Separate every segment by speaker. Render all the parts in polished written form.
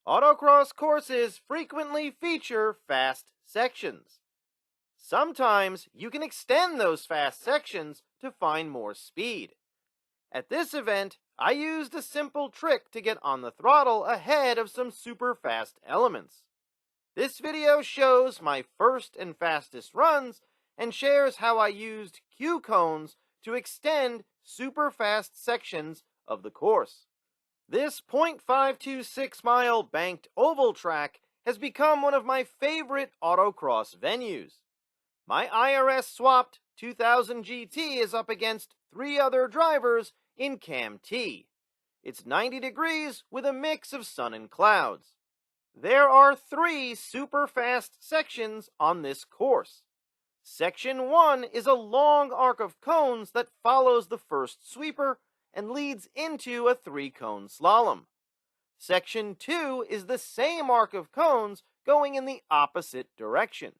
Speaker 1: Autocross courses frequently feature fast sections. Sometimes you can extend those fast sections to find more speed. At this event, I used a simple trick to get on the throttle ahead of some super fast elements. This video shows my first and fastest runs and shares how I used Q cones to extend super fast sections of the course. This 0.526 mile banked oval track has become one of my favorite autocross venues. My IRS swapped 2000 GT is up against 3 other drivers in Cam T. It's 90 degrees with a mix of sun and clouds. There are 3 super fast sections on this course. Section 1 is a long arc of cones that follows the first sweeper and leads into a 3-cone slalom. Section 2 is the same arc of cones going in the opposite direction.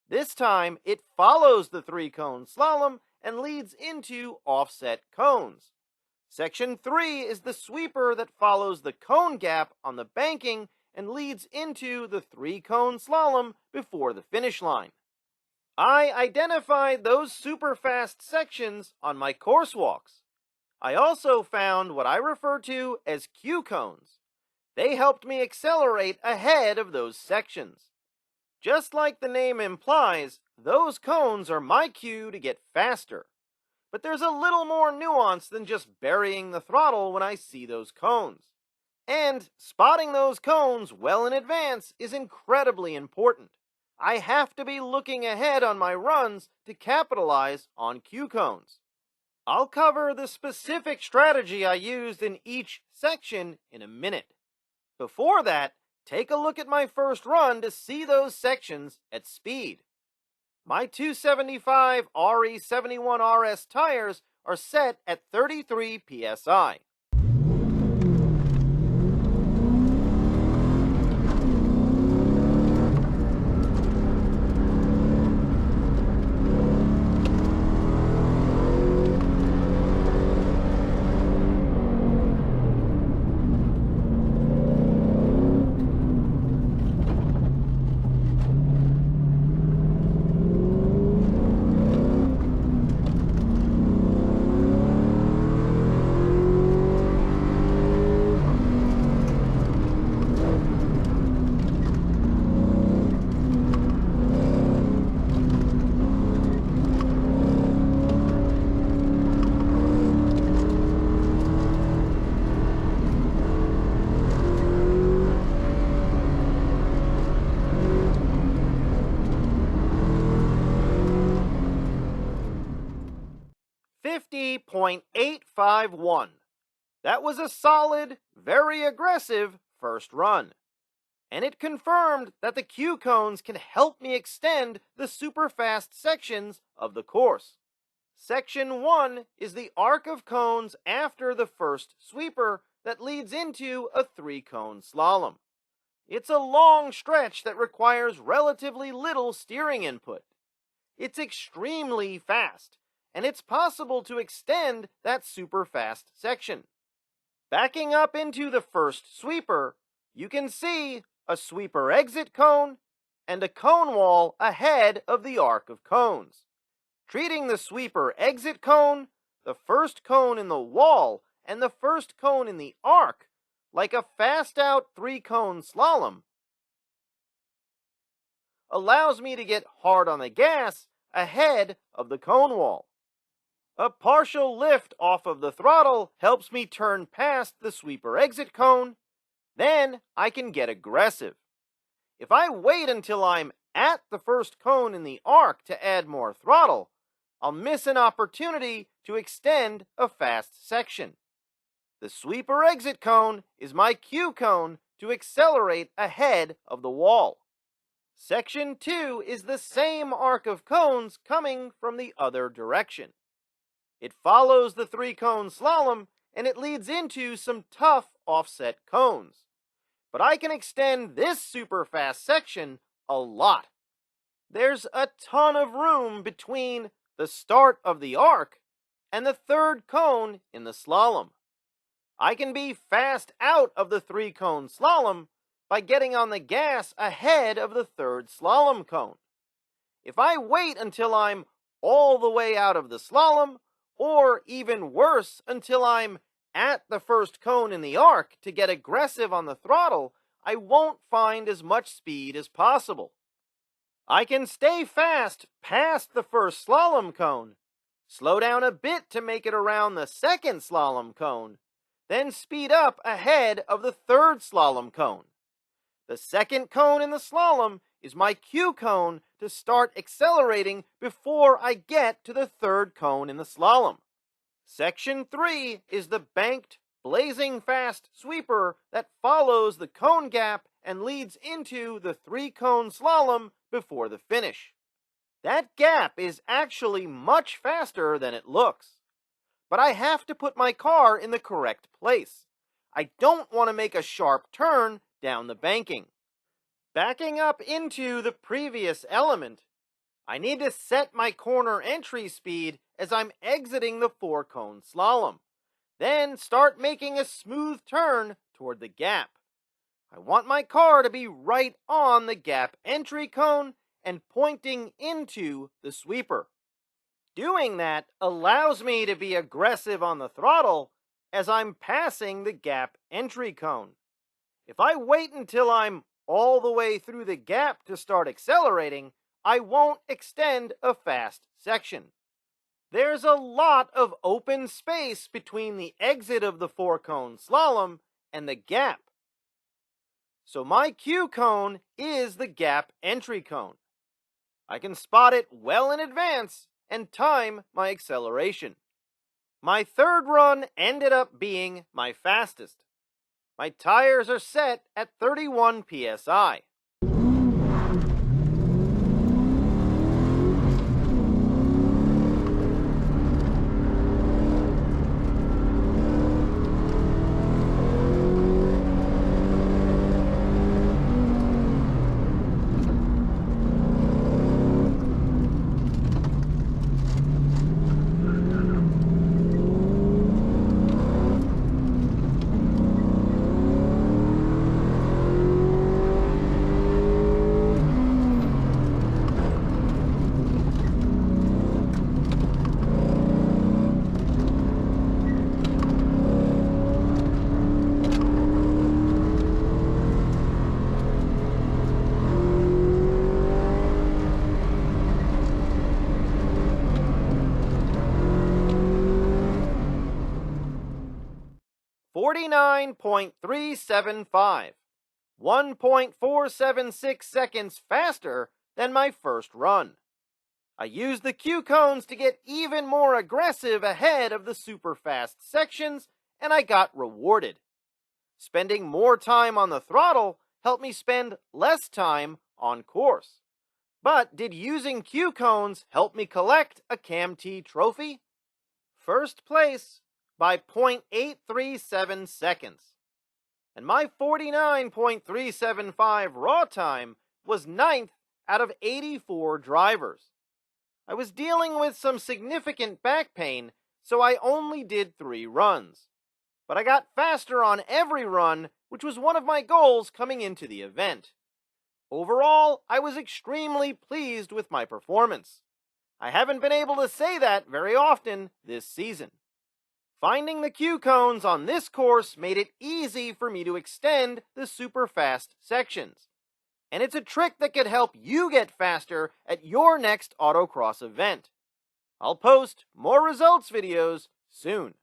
Speaker 1: This time, it follows the 3-cone slalom and leads into offset cones. Section 3 is the sweeper that follows the cone gap on the banking and leads into the 3-cone slalom before the finish line. I identified those super fast sections on my course walks. I also found what I refer to as Q cones. They helped me accelerate ahead of those sections. Just like the name implies, those cones are my cue to get faster. But there's a little more nuance than just burying the throttle when I see those cones. And spotting those cones well in advance is incredibly important. I have to be looking ahead on my runs to capitalize on Q cones. I'll cover the specific strategy I used in each section in a minute. Before that, take a look at my first run to see those sections at speed. My 275 RE71 RS tires are set at 33 psi. .851. That was a solid, very aggressive first run. And it confirmed that the Q cones can help me extend the super fast sections of the course. Section 1 is the arc of cones after the first sweeper that leads into a 3-cone slalom. It's a long stretch that requires relatively little steering input. It's extremely fast, and it's possible to extend that super fast section. Backing up into the first sweeper, you can see a sweeper exit cone and a cone wall ahead of the arc of cones. Treating the sweeper exit cone, the first cone in the wall, and the first cone in the arc like a fast-out 3-cone slalom allows me to get hard on the gas ahead of the cone wall. A partial lift off of the throttle helps me turn past the sweeper exit cone. Then I can get aggressive. If I wait until I'm at the first cone in the arc to add more throttle, I'll miss an opportunity to extend a fast section. The sweeper exit cone is my Q cone to accelerate ahead of the wall. Section 2 is the same arc of cones coming from the other direction. It follows the 3-cone slalom, and it leads into some tough offset cones. But I can extend this super fast section a lot. There's a ton of room between the start of the arc and the 3rd cone in the slalom. I can be fast out of the 3-cone slalom, by getting on the gas ahead of the third slalom cone. If I wait until I'm all the way out of the slalom, or even worse, until I'm at the first cone in the arc to get aggressive on the throttle, I won't find as much speed as possible. I can stay fast past the first slalom cone, slow down a bit to make it around the second slalom cone, then speed up ahead of the third slalom cone. The second cone in the slalom is my cue cone to start accelerating before I get to the third cone in the slalom. Section 3 is the banked, blazing fast sweeper that follows the cone gap and leads into the 3-cone slalom before the finish. That gap is actually much faster than it looks. But I have to put my car in the correct place. I don't want to make a sharp turn down the banking. Backing up into the previous element, I need to set my corner entry speed as I'm exiting the 4-cone slalom, then start making a smooth turn toward the gap. I want my car to be right on the gap entry cone and pointing into the sweeper. Doing that allows me to be aggressive on the throttle as I'm passing the gap entry cone. If I wait until I'm all the way through the gap to start accelerating, I won't extend a fast section. There's a lot of open space between the exit of the 4-cone slalom and the gap. So my cue cone is the gap entry cone. I can spot it well in advance and time my acceleration. My third run ended up being my fastest. My tires are set at 31 psi. 49.375, 1.476 seconds faster than my first run. I used the cue cones to get even more aggressive ahead of the super fast sections, and I got rewarded. Spending more time on the throttle helped me spend less time on course. But did using cue cones help me collect a CAM-T trophy? First place by 0.837 seconds. And my 49.375 raw time was 9th out of 84 drivers. I was dealing with some significant back pain, so I only did 3 runs. But I got faster on every run, which was one of my goals coming into the event. Overall, I was extremely pleased with my performance. I haven't been able to say that very often this season. Finding the cue cones on this course made it easy for me to extend the super fast sections. And it's a trick that could help you get faster at your next autocross event. I'll post more results videos soon.